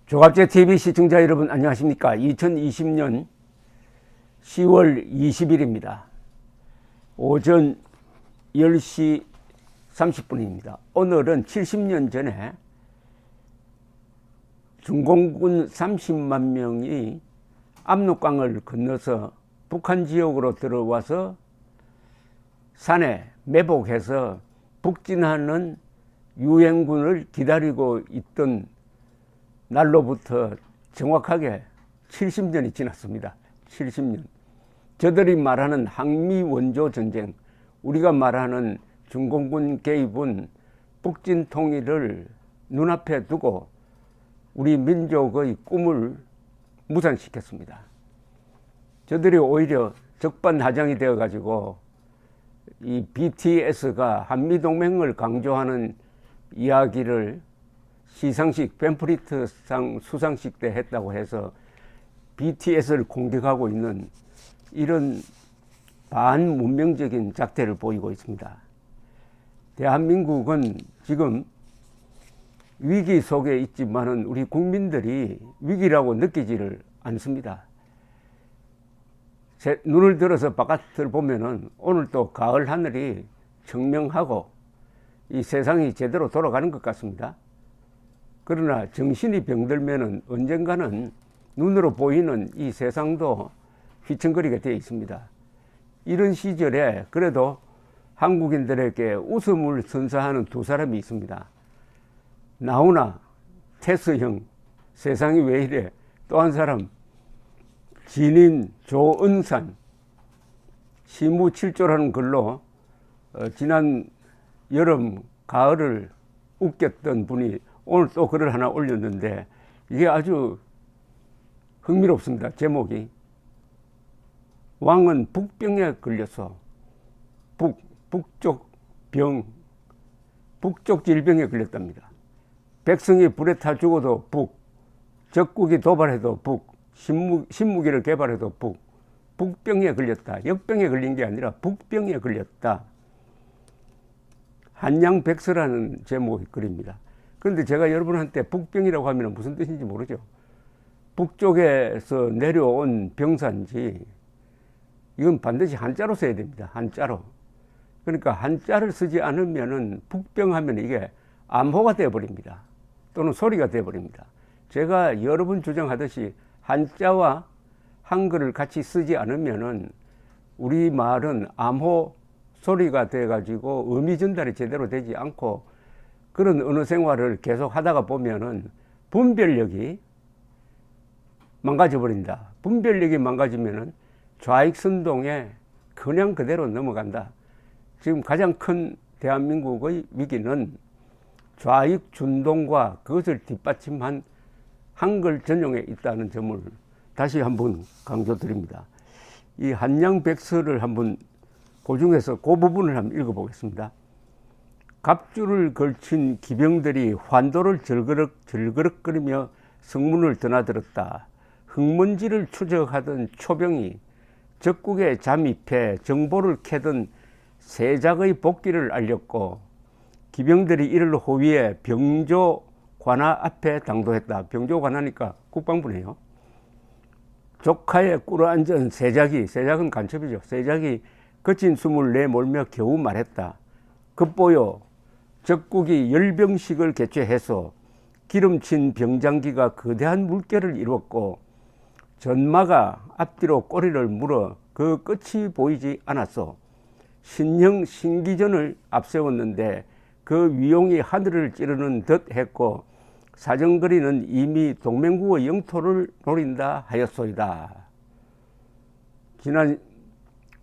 조갑제TV 시청자 여러분 안녕하십니까. 2020년 10월 20일입니다. 오전 10시 30분입니다. 오늘은 70년 전에 중공군 30만 명이 압록강을 건너서 북한 지역으로 들어와서 산에 매복해서 북진하는 유엔군을 기다리고 있던 날로부터 정확하게 70년이 지났습니다. 70년. 저들이 말하는 항미 원조 전쟁, 우리가 말하는 중공군 개입은 북진 통일을 눈앞에 두고 우리 민족의 꿈을 무산시켰습니다. 저들이 오히려 적반하장이 되어 가지고 이 BTS가 한미동맹을 강조하는 이야기를 시상식, 벤프리트상 수상식 때 했다고 해서 BTS를 공격하고 있는 이런 반문명적인 작태를 보이고 있습니다. 대한민국은 지금 위기 속에 있지만은 우리 국민들이 위기라고 느끼지를 않습니다. 눈을 들어서 바깥을 보면은 오늘 또 가을 하늘이 청명하고 이 세상이 제대로 돌아가는 것 같습니다. 그러나 정신이 병들면은 언젠가는 눈으로 보이는 이 세상도 휘청거리게 되어 있습니다. 이런 시절에 그래도 한국인들에게 웃음을 선사하는 두 사람이 있습니다. 나훈아, 태수형, 세상이 왜 이래. 또 한 사람, 진인 조은산, 시무칠조라는 글로 지난 여름, 가을을 웃겼던 분이 오늘 또 글을 하나 올렸는데 이게 아주 흥미롭습니다. 제목이 왕은 북병에 걸려서 북쪽 질병에 걸렸답니다. 백성이 불에 타 죽어도 적국이 도발해도 신무기를 개발해도 북병에 걸렸다. 역병에 걸린 게 아니라 북병에 걸렸다. 한양백서라는 제목의 글입니다. 그런데 제가 여러분한테 북병이라고 하면 무슨 뜻인지 모르죠. 북쪽에서 내려온 병사인지 이건 반드시 한자로 써야 됩니다. 한자로. 그러니까 한자를 쓰지 않으면은 북병하면 이게 암호가 되어버립니다. 또는 소리가 되어버립니다. 제가 여러 번 주장하듯이 한자와 한글을 같이 쓰지 않으면은 우리 말은 암호 소리가 돼가지고 의미 전달이 제대로 되지 않고 그런 언어 생활을 계속 하다가 보면은 분별력이 망가져버린다. 분별력이 망가지면은 좌익선동에 그냥 그대로 넘어간다. 지금 가장 큰 대한민국의 위기는 좌익 준동과 그것을 뒷받침한 한글 전용에 있다는 점을 다시 한번 강조드립니다. 이 한양백서를 한번 그 중에서 그 부분을 한번 읽어보겠습니다. 갑주를 걸친 기병들이 환도를 절그럭거리며 성문을 드나들었다. 흙먼지를 추적하던 초병이 적국에 잠입해 정보를 캐던 세작의 복귀를 알렸고 기병들이 이를 호위해 병조관하 앞에 당도했다. 병조관하니까 국방부네요. 조카에 꿇어앉은 세작은 간첩이죠. 세작이 거친 숨을 내몰며 겨우 말했다. 급보여 적국이 열병식을 개최해서 기름친 병장기가 거대한 물결을 이루었고 전마가 앞뒤로 꼬리를 물어 그 끝이 보이지 않았어. 신형 신기전을 앞세웠는데 그 위용이 하늘을 찌르는 듯 했고 사정거리는 이미 동맹국의 영토를 노린다 하였소이다. 지난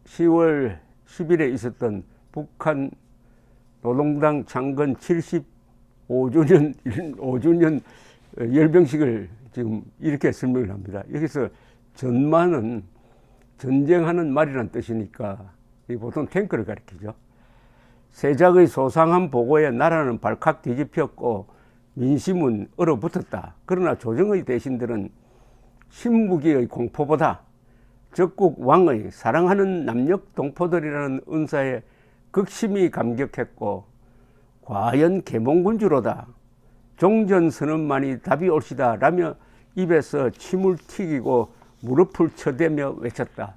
10월 10일에 있었던 북한 노동당 창건 75주년 열병식을 지금 이렇게 설명을 합니다. 여기서 전마는 전쟁하는 말이란 뜻이니까 보통 탱크를 가리키죠. 세작의 소상한 보고에 나라는 발칵 뒤집혔고 민심은 얼어붙었다. 그러나 조정의 대신들은 신무기의 공포보다 적국 왕의 사랑하는 남녘 동포들이라는 은사에 극심히 감격했고 과연 계몽군주로다 종전선언만이 답이 옳시다 라며 입에서 침을 튀기고 무릎을 쳐대며 외쳤다.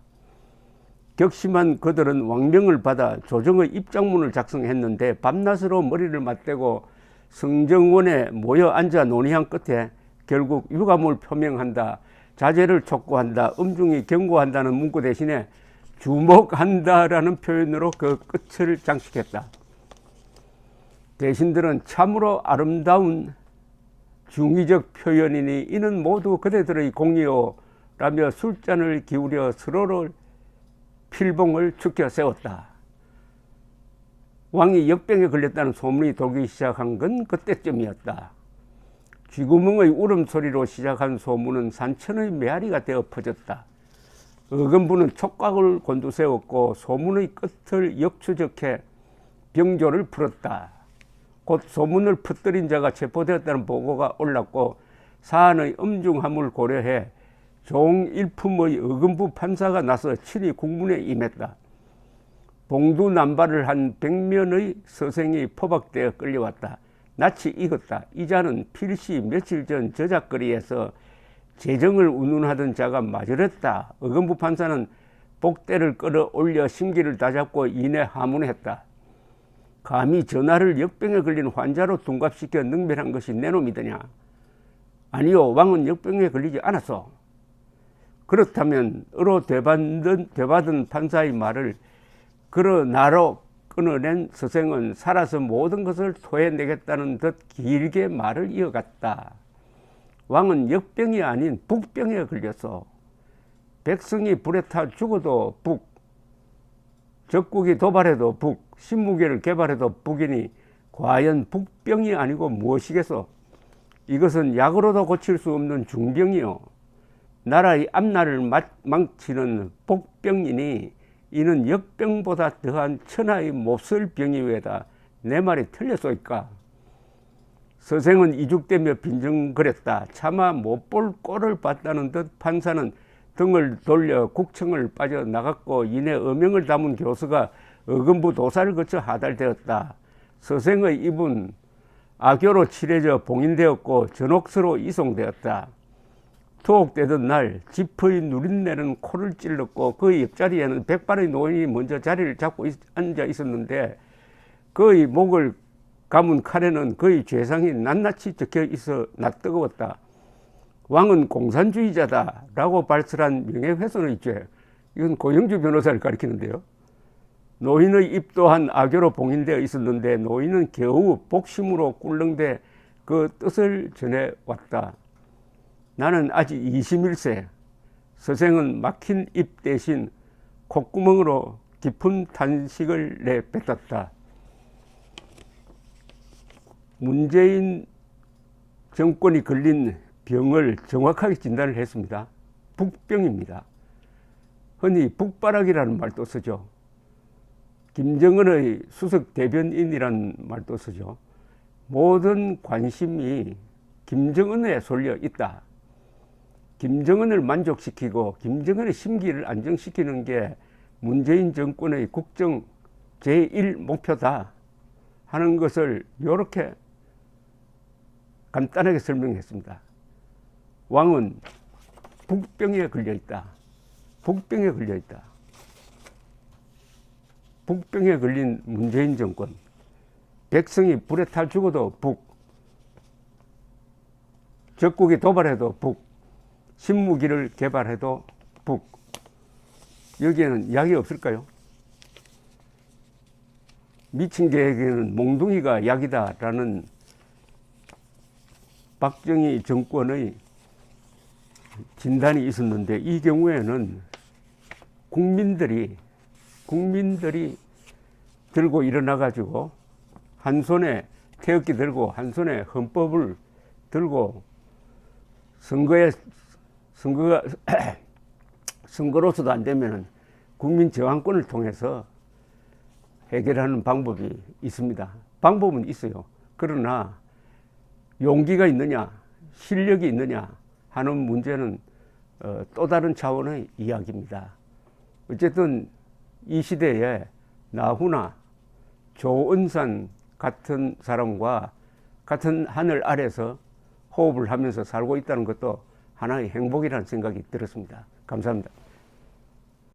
격심한 그들은 왕명을 받아 조정의 입장문을 작성했는데 밤낮으로 머리를 맞대고 성정원에 모여 앉아 논의한 끝에 결국 유감을 표명한다, 자제를 촉구한다, 엄중히 경고한다는 문구 대신에 주목한다라는 표현으로 그 끝을 장식했다. 대신들은 참으로 아름다운 중의적 표현이니 이는 모두 그대들의 공이요 라며 술잔을 기울여 서로를 필봉을 축혀 세웠다. 왕이 역병에 걸렸다는 소문이 돌기 시작한 건 그때쯤이었다. 쥐구멍의 울음소리로 시작한 소문은 산천의 메아리가 되어 퍼졌다. 어금부는 촉각을 곤두세웠고 소문의 끝을 역추적해 병조를 풀었다. 곧 소문을 퍼뜨린 자가 체포되었다는 보고가 올랐고 사안의 엄중함을 고려해 종일품의 어금부 판사가 나서 친히 국문에 임했다. 봉두남발을 한 100면의 서생이 포박되어 끌려왔다. 낯이 익었다. 이 자는 필시 며칠 전 저작거리에서 재정을 운운하던 자가 맞으렸다. 어금부 판사는 복대를 끌어올려 심기를 다잡고 이내 하문했다. 감히 전하를 역병에 걸린 환자로 둔갑시켜 능멸한 것이 내 놈이더냐? 아니요, 왕은 역병에 걸리지 않았어. 그렇다면 어로 되받은 판사의 말을 그러나로 끊어낸 서생은 살아서 모든 것을 토해내겠다는 듯 길게 말을 이어갔다. 왕은 역병이 아닌 북병에 걸렸어. 백성이 불에 타 죽어도 북, 적국이 도발해도 북, 신무기를 개발해도 북이니 과연 북병이 아니고 무엇이겠어? 이것은 약으로도 고칠 수 없는 중병이요. 나라의 앞날을 망치는 복병이니 이는 역병보다 더한 천하의 몹쓸 병이 외다. 내 말이 틀렸소이까? 서생은 이죽대며 빈정거렸다. 차마 못 볼 꼴을 봤다는 듯 판사는 등을 돌려 국청을 빠져나갔고 이내 어명을 담은 교수가 어금부 도사를 거쳐 하달되었다. 서생의 입은 악교로 칠해져 봉인되었고 전옥서로 이송되었다. 투옥되던 날 지퍼의 누린내는 코를 찔렀고 그 옆자리에는 백발의 노인이 먼저 자리를 잡고 앉아 있었는데 그의 목을 감은 칼에는 그의 죄상이 낱낱이 적혀 있어 낯뜨거웠다. 왕은 공산주의자다 라고 발설한 명예훼손의 죄. 이건 고영주 변호사를 가리키는데요. 노인의 입 또한 악교로 봉인되어 있었는데 노인은 겨우 복심으로 꿀렁대 그 뜻을 전해왔다. 나는 아직 21세. 서생은 막힌 입 대신 콧구멍으로 깊은 탄식을 내뱉었다. 문재인 정권이 걸린 병을 정확하게 진단을 했습니다. 북병입니다. 흔히 북바락이라는 말도 쓰죠. 김정은의 수석 대변인이라는 말도 쓰죠. 모든 관심이 김정은에 쏠려 있다. 김정은을 만족시키고 김정은의 심기를 안정시키는 게 문재인 정권의 국정 제1목표다 하는 것을 이렇게 간단하게 설명했습니다. 왕은 북병에 걸려있다. 북병에 걸려있다. 북병에 걸린 문재인 정권. 백성이 불에 타 죽어도 북. 적국이 도발해도 북. 신무기를 개발해도 북. 여기에는 약이 없을까요? 미친 개에게는 몽둥이가 약이다라는 박정희 정권의 진단이 있었는데 이 경우에는 국민들이 들고 일어나 가지고 한 손에 태극기 들고 한 손에 헌법을 들고 선거로서도 안 되면 국민 저항권을 통해서 해결하는 방법이 있습니다. 방법은 있어요. 그러나 용기가 있느냐, 실력이 있느냐 하는 문제는 또 다른 차원의 이야기입니다. 어쨌든 이 시대에 나훈아, 조은산 같은 사람과 같은 하늘 아래서 호흡을 하면서 살고 있다는 것도 하나의 행복이라는 생각이 들었습니다. 감사합니다.